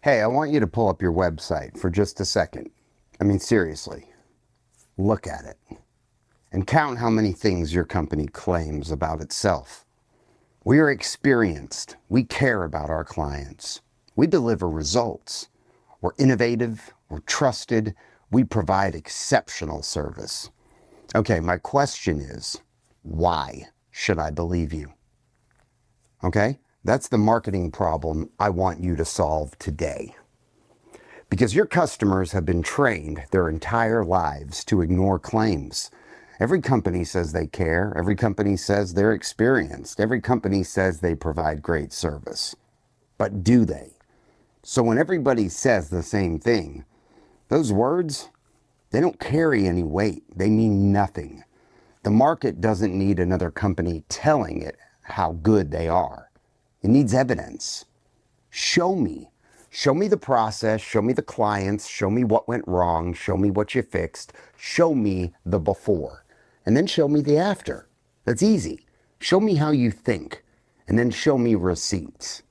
Hey, I want you to pull up your website for just a second. I mean, seriously, look at it and count how many things your company claims about itself. We are experienced. We care about our clients. We deliver results. We're innovative. We're trusted. We provide exceptional service. Okay, my question is, why should I believe you? Okay? That's the marketing problem I want you to solve today. Because your customers have been trained their entire lives to ignore claims. Every company says they care. Every company says they're experienced. Every company says they provide great service. But do they? So when everybody says the same thing, those words, they don't carry any weight. They mean nothing. The market doesn't need another company telling it how good they are. It needs evidence. Show me. Show me the process. Show me the clients. Show me what went wrong. Show me what you fixed. Show me the before. And then show me the after. That's easy. Show me how you think. And then show me receipts.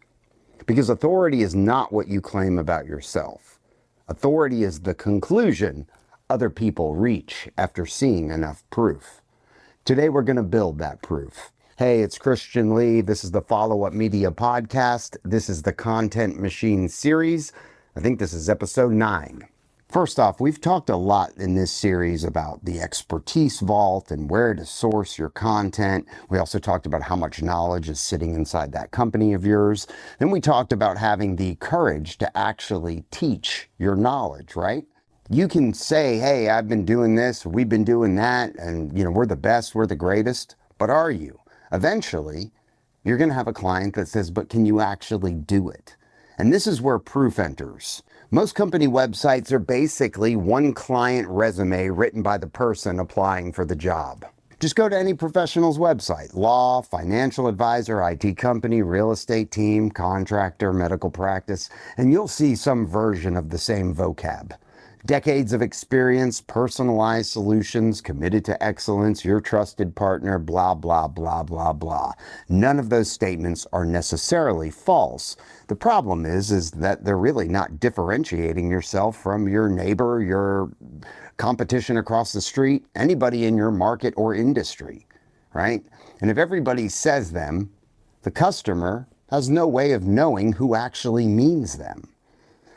Because authority is not what you claim about yourself. Authority is the conclusion other people reach after seeing enough proof. Today we're going to build that proof. Hey, it's Khristian Lee. This is the Follow-Up Media Podcast. This is the Content Machine series. I think this is episode 9. First off, we've talked a lot in this series about the expertise vault and where to source your content. We also talked about how much knowledge is sitting inside that company of yours. Then we talked about having the courage to actually teach your knowledge, right? You can say, hey, I've been doing this, we've been doing that, and we're the best, we're the greatest. But are you? Eventually, you're going to have a client that says, but can you actually do it? And this is where proof enters. Most company websites are basically one client resume written by the person applying for the job. Just go to any professional's website, law, financial advisor, IT company, real estate team, contractor, medical practice, and you'll see some version of the same vocab. Decades of experience, personalized solutions, committed to excellence, your trusted partner, blah, blah, blah, blah, blah. None of those statements are necessarily false. The problem is that they're really not differentiating yourself from your neighbor, your competition across the street, anybody in your market or industry, right? And if everybody says them, the customer has no way of knowing who actually means them.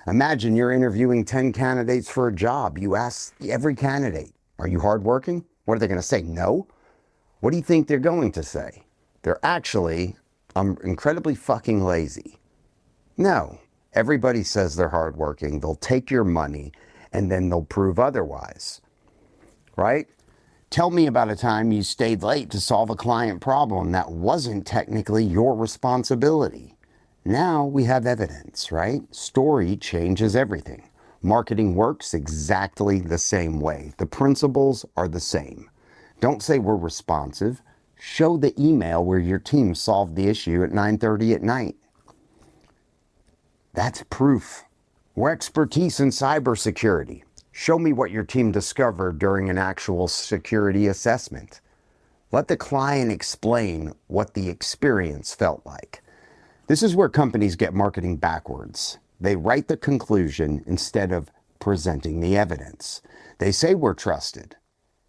Imagine you're interviewing 10 candidates for a job. You ask every candidate, are you hardworking? What are they going to say? No? What do you think they're going to say? They're actually, I'm incredibly fucking lazy. No. Everybody says they're hardworking. They'll take your money and then they'll prove otherwise. Right? Tell me about a time you stayed late to solve a client problem that wasn't technically your responsibility. Now we have evidence, right? Story changes everything. Marketing works exactly the same way. The principles are the same. Don't say we're responsive. Show the email where your team solved the issue at 9:30 at night. That's proof. We're expertise in cybersecurity. Show me what your team discovered during an actual security assessment. Let the client explain what the experience felt like. This is where companies get marketing backwards. They write the conclusion instead of presenting the evidence. They say we're trusted.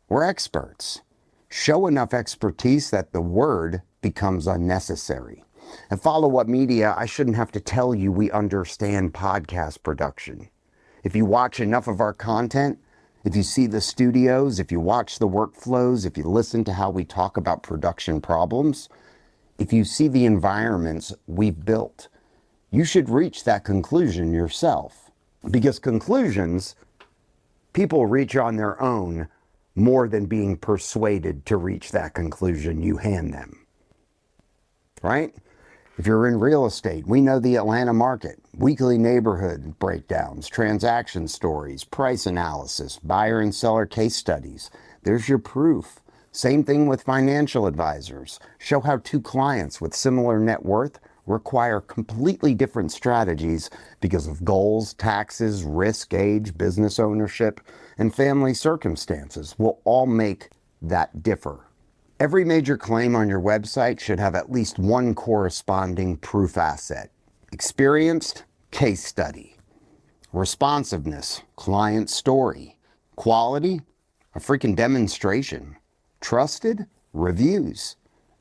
We're experts. Show enough expertise that the word becomes unnecessary. At Follow-Up Media, I shouldn't have to tell you we understand podcast production. If you watch enough of our content, if you see the studios, if you watch the workflows, if you listen to how we talk about production problems, if you see the environments we've built, you should reach that conclusion yourself. Because conclusions, people reach on their own more than being persuaded to reach that conclusion you hand them. Right? If you're in real estate, we know the Atlanta market, weekly neighborhood breakdowns, transaction stories, price analysis, buyer and seller case studies. There's your proof. Same thing with financial advisors. Show how two clients with similar net worth require completely different strategies because of goals, taxes, risk, age, business ownership, and family circumstances will all make that differ. Every major claim on your website should have at least one corresponding proof asset. Experienced? Case study. Responsiveness, client story. Quality, a freaking demonstration. Trusted, reviews.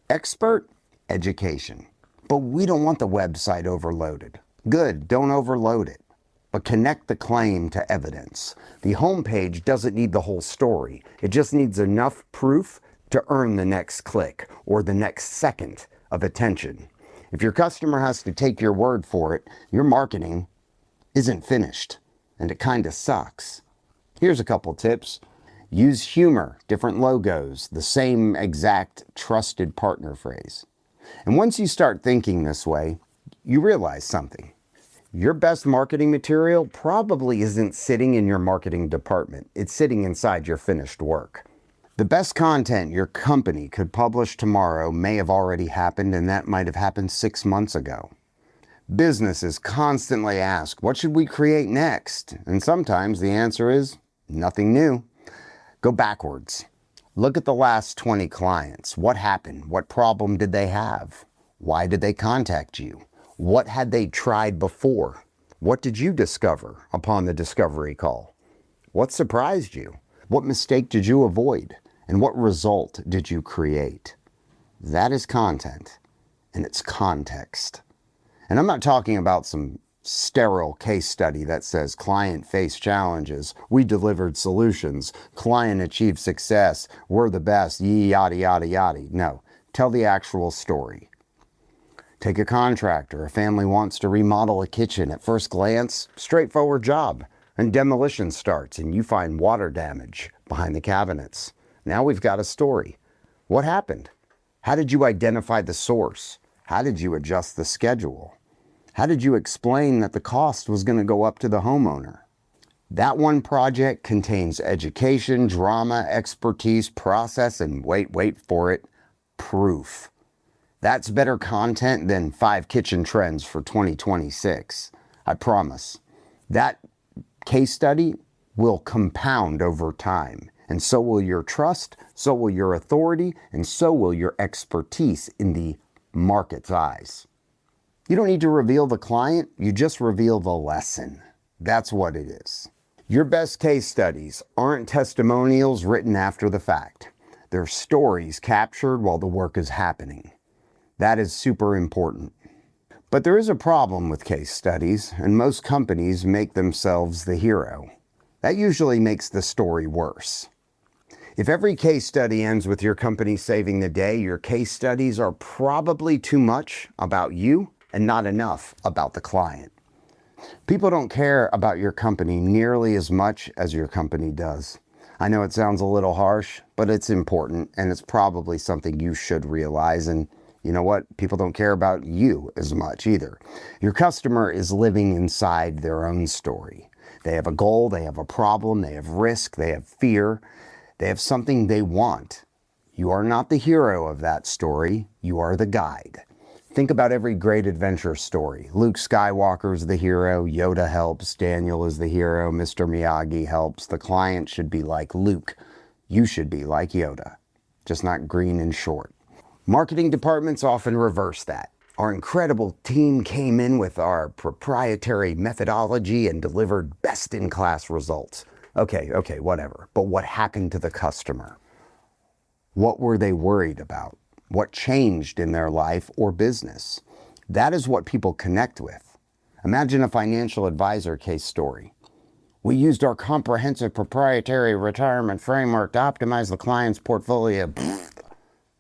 Expert, education. But we don't want the website overloaded. Good, don't overload it. But connect the claim to evidence. The homepage doesn't need the whole story. It just needs enough proof to earn the next click or the next second of attention. If your customer has to take your word for it, your marketing isn't finished, and it kind of sucks. Here's a couple tips. Use humor, different logos, the same exact trusted partner phrase. And once you start thinking this way, you realize something. Your best marketing material probably isn't sitting in your marketing department. It's sitting inside your finished work. The best content your company could publish tomorrow may have already happened, and that might have happened 6 months ago. Businesses constantly ask, what should we create next? And sometimes the answer is nothing new. Go backwards. Look at the last 20 clients. What happened? What problem did they have? Why did they contact you? What had they tried before? What did you discover upon the discovery call? What surprised you? What mistake did you avoid? And what result did you create? That is content, and it's context. And I'm not talking about some sterile case study that says client faced challenges, we delivered solutions, client achieved success, we're the best, yada, yada, yada. No, tell the actual story. Take a contractor, a family wants to remodel a kitchen. At first glance, straightforward job. And demolition starts and you find water damage behind the cabinets. Now we've got a story. What happened? How did you identify the source? How did you adjust the schedule? How did you explain that the cost was going to go up to the homeowner? That one project contains education, drama, expertise, process, and wait for it, proof. That's better content than 5 kitchen trends for 2026. I promise. That case study will compound over time. And so will your trust, so will your authority, and so will your expertise in the market's eyes. You don't need to reveal the client, you just reveal the lesson. That's what it is. Your best case studies aren't testimonials written after the fact. They're stories captured while the work is happening. That is super important. But there is a problem with case studies, and most companies make themselves the hero. That usually makes the story worse. If every case study ends with your company saving the day, your case studies are probably too much about you and not enough about the client. People don't care about your company nearly as much as your company does. I know it sounds a little harsh, but it's important, and it's probably something you should realize. And you know what? People don't care about you as much either. Your customer is living inside their own story. They have a goal, they have a problem, they have risk, they have fear, they have something they want. You are not the hero of that story, you are the guide. Think about every great adventure story. Luke Skywalker's the hero, Yoda helps, Daniel is the hero, Mr. Miyagi helps. The client should be like Luke. You should be like Yoda, just not green and short. Marketing departments often reverse that. Our incredible team came in with our proprietary methodology and delivered best-in-class results. Okay, whatever. But what happened to the customer? What were they worried about? What changed in their life or business? That is what people connect with. Imagine a financial advisor case story. We used our comprehensive proprietary retirement framework to optimize the client's portfolio.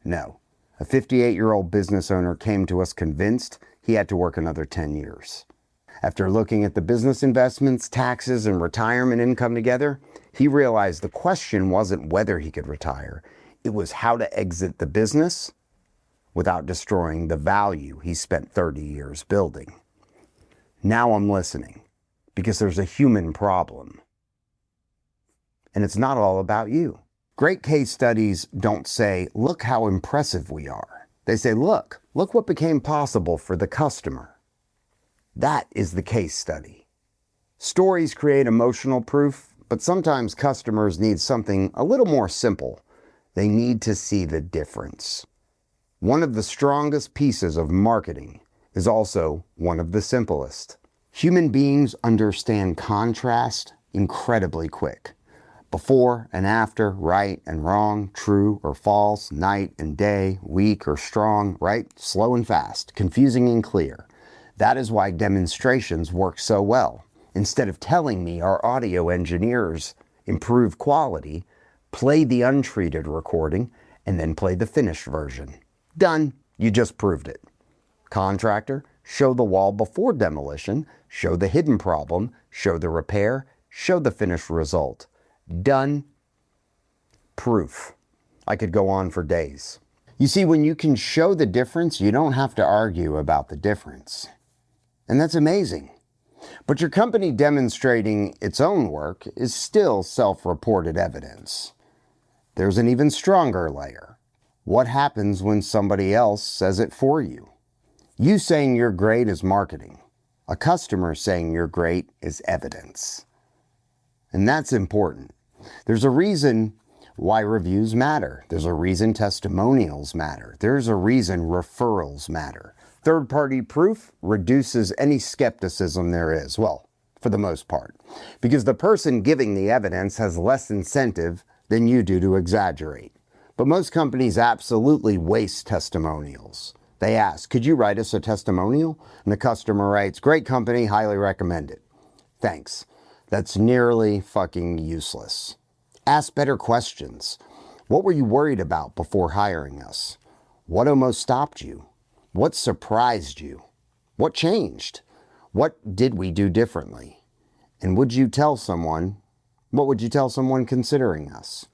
No. A 58-year-old business owner came to us convinced he had to work another 10 years. After looking at the business investments, taxes, and retirement income together, he realized the question wasn't whether he could retire. It was how to exit the business without destroying the value he spent 30 years building. Now I'm listening because there's a human problem. And it's not all about you. Great case studies don't say, look how impressive we are. They say, look what became possible for the customer. That is the case study. Stories create emotional proof, but sometimes customers need something a little more simple. They need to see the difference. One of the strongest pieces of marketing is also one of the simplest. Human beings understand contrast incredibly quick. Before and after, right and wrong, true or false, night and day, weak or strong, right, slow and fast, confusing and clear. That is why demonstrations work so well. Instead of telling me our audio engineers improve quality, play the untreated recording and then play the finished version. Done. You just proved it. Contractor, show the wall before demolition, show the hidden problem, show the repair, show the finished result. Done. Proof. I could go on for days. You see, when you can show the difference, you don't have to argue about the difference. And that's amazing. But your company demonstrating its own work is still self-reported evidence. There's an even stronger layer. What happens when somebody else says it for you? You saying you're great is marketing. A customer saying you're great is evidence. And that's important. There's a reason why reviews matter. There's a reason testimonials matter. There's a reason referrals matter. Third-party proof reduces any skepticism there is, well, for the most part, because the person giving the evidence has less incentive than you do to exaggerate. But most companies absolutely waste testimonials. They ask, could you write us a testimonial? And the customer writes, great company, highly recommend it. Thanks. That's nearly fucking useless. Ask better questions. What were you worried about before hiring us? What almost stopped you? What surprised you? What changed? What did we do differently? And what would you tell someone considering us?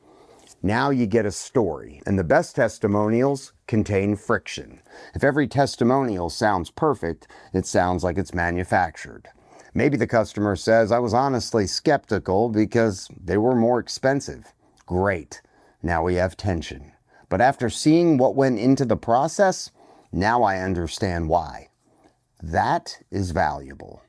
Now you get a story, and the best testimonials contain friction. If every testimonial sounds perfect, it sounds like it's manufactured. Maybe the customer says, I was honestly skeptical because they were more expensive. Great. Now we have tension. But after seeing what went into the process, now I understand why. That is valuable.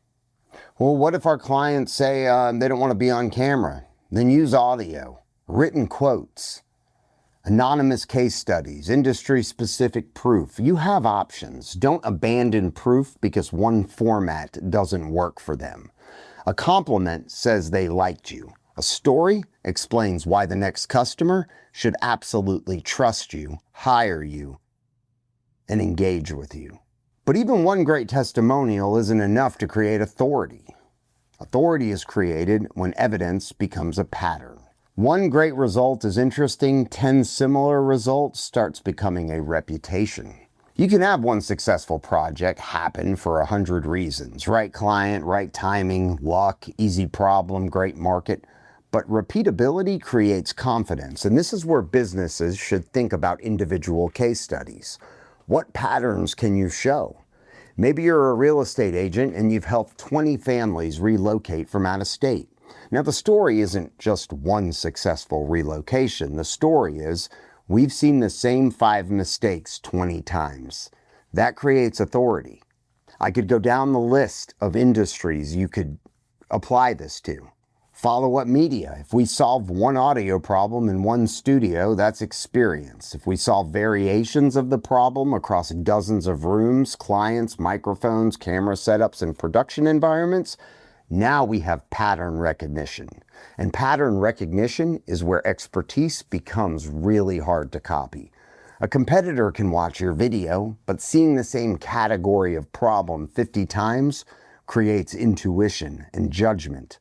Well, what if our clients say they don't want to be on camera? Then use audio, written quotes, anonymous case studies, industry-specific proof. You have options. Don't abandon proof because one format doesn't work for them. A compliment says they liked you. A story explains why the next customer should absolutely trust you, hire you, and engage with you. But even one great testimonial isn't enough to create authority. Authority is created when evidence becomes a pattern. One great result is interesting, 10 similar results starts becoming a reputation. You can have one successful project happen for 100 reasons. Right client, right timing, luck, easy problem, great market. But repeatability creates confidence, and this is where businesses should think about individual case studies. What patterns can you show? Maybe you're a real estate agent and you've helped 20 families relocate from out of state. Now, the story isn't just one successful relocation. The story is, we've seen the same 5 mistakes 20 times. That creates authority. I could go down the list of industries you could apply this to. Follow-up media. If we solve one audio problem in one studio, that's experience. If we solve variations of the problem across dozens of rooms, clients, microphones, camera setups, and production environments, now we have pattern recognition. And pattern recognition is where expertise becomes really hard to copy. A competitor can watch your video, but seeing the same category of problem 50 times creates intuition and judgment.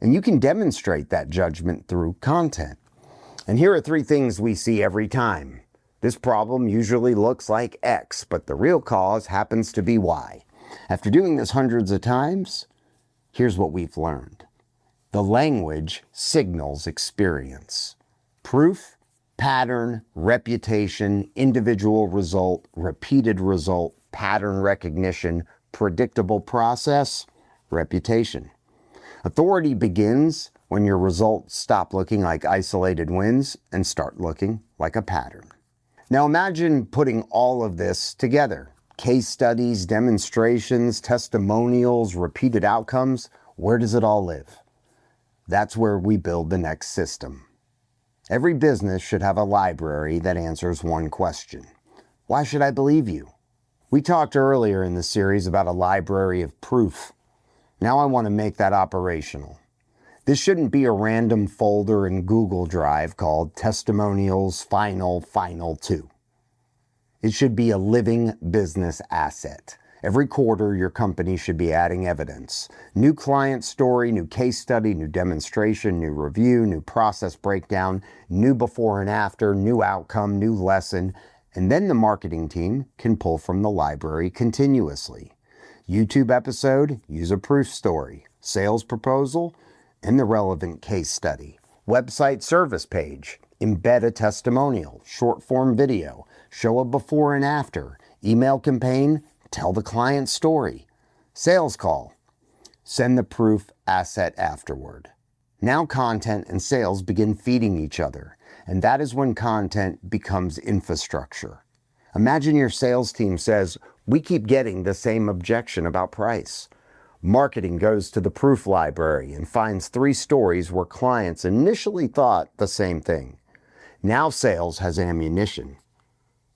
And you can demonstrate that judgment through content. And here are 3 things we see every time. This problem usually looks like X, but the real cause happens to be Y. After doing this hundreds of times, here's what we've learned. The language signals experience. Proof, pattern, reputation, individual result, repeated result, pattern recognition, predictable process, reputation. Authority begins when your results stop looking like isolated wins and start looking like a pattern. Now imagine putting all of this together. Case studies, demonstrations, testimonials, repeated outcomes. Where does it all live? That's where we build the next system. Every business should have a library that answers one question. Why should I believe you? We talked earlier in the series about a library of proof. Now I want to make that operational. This shouldn't be a random folder in Google Drive called Testimonials Final 2. It should be a living business asset. Every quarter, your company should be adding evidence. New client story, new case study, new demonstration, new review, new process breakdown, new before and after, new outcome, new lesson. And then the marketing team can pull from the library continuously. YouTube episode, use a proof story. Sales proposal, and the relevant case study. Website service page, embed a testimonial, short form video, show a before and after, email campaign, tell the client story. Sales call, send the proof asset afterward. Now content and sales begin feeding each other, and that is when content becomes infrastructure. Imagine your sales team says, we keep getting the same objection about price. Marketing goes to the proof library and finds 3 stories where clients initially thought the same thing. Now sales has ammunition.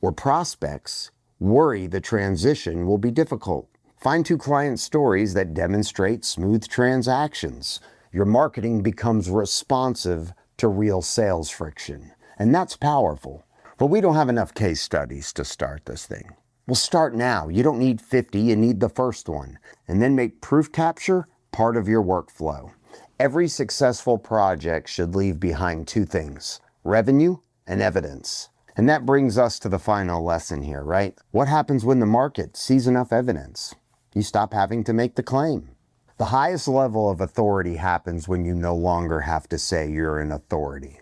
Or prospects worry the transition will be difficult. Find 2 client stories that demonstrate smooth transactions. Your marketing becomes responsive to real sales friction. And that's powerful. But we don't have enough case studies to start this thing. Well, start now. You don't need 50, you need the first one. And then make proof capture part of your workflow. Every successful project should leave behind 2 things, revenue and evidence. And that brings us to the final lesson here, right? What happens when the market sees enough evidence? You stop having to make the claim. The highest level of authority happens when you no longer have to say you're an authority.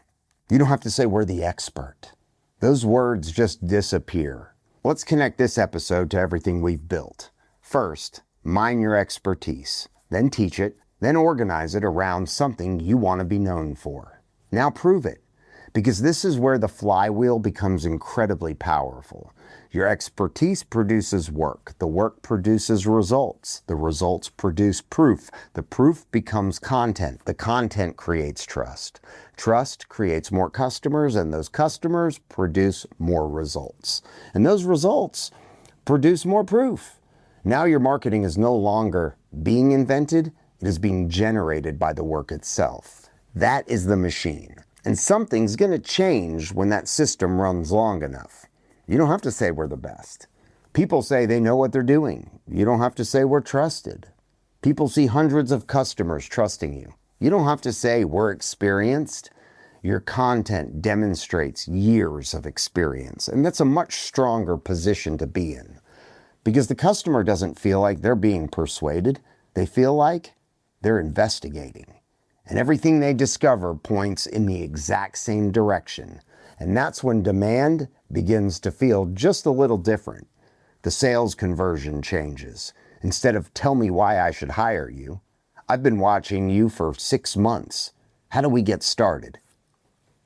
You don't have to say we're the expert. Those words just disappear. Let's connect this episode to everything we've built. First, mine your expertise, then teach it, then organize it around something you want to be known for. Now prove it, because this is where the flywheel becomes incredibly powerful. Your expertise produces work. The work produces results. The results produce proof. The proof becomes content. The content creates trust. Trust creates more customers, and those customers produce more results. And those results produce more proof. Now your marketing is no longer being invented, it is being generated by the work itself. That is the machine. And something's going to change when that system runs long enough. You don't have to say we're the best. People say they know what they're doing. You don't have to say we're trusted. People see hundreds of customers trusting you. You don't have to say we're experienced. Your content demonstrates years of experience, and that's a much stronger position to be in. Because the customer doesn't feel like they're being persuaded. They feel like they're investigating. And everything they discover points in the exact same direction. And that's when demand begins to feel just a little different. The sales conversion changes. Instead of tell me why I should hire you, I've been watching you for 6 months. How do we get started?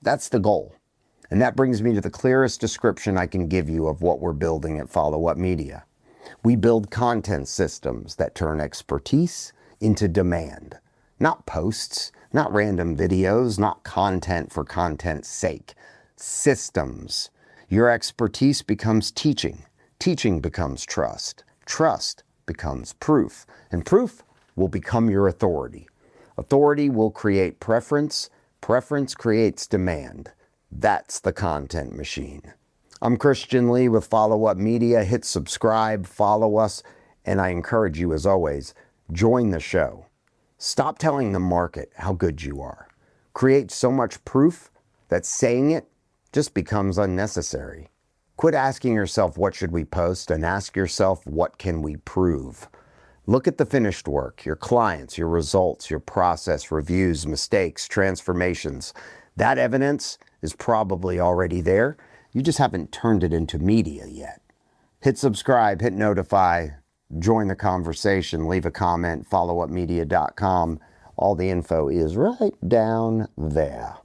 That's the goal. And that brings me to the clearest description I can give you of what we're building at Follow Up Media. We build content systems that turn expertise into demand. Not posts, not random videos, not content for content's sake. Systems. Your expertise becomes teaching. Teaching becomes trust. Trust becomes proof. And proof will become your authority. Authority will create preference. Preference creates demand. That's the content machine. I'm Khristian Lee with Follow Up Media. Hit subscribe, follow us, and I encourage you, as always, join the show. Stop telling the market how good you are. Create so much proof that saying it just becomes unnecessary. Quit asking yourself, what should we post? And ask yourself, what can we prove? Look at the finished work, your clients, your results, your process, reviews, mistakes, transformations. That evidence is probably already there. You just haven't turned it into media yet. Hit subscribe, hit notify, join the conversation, leave a comment, followupmedia.com. All the info is right down there.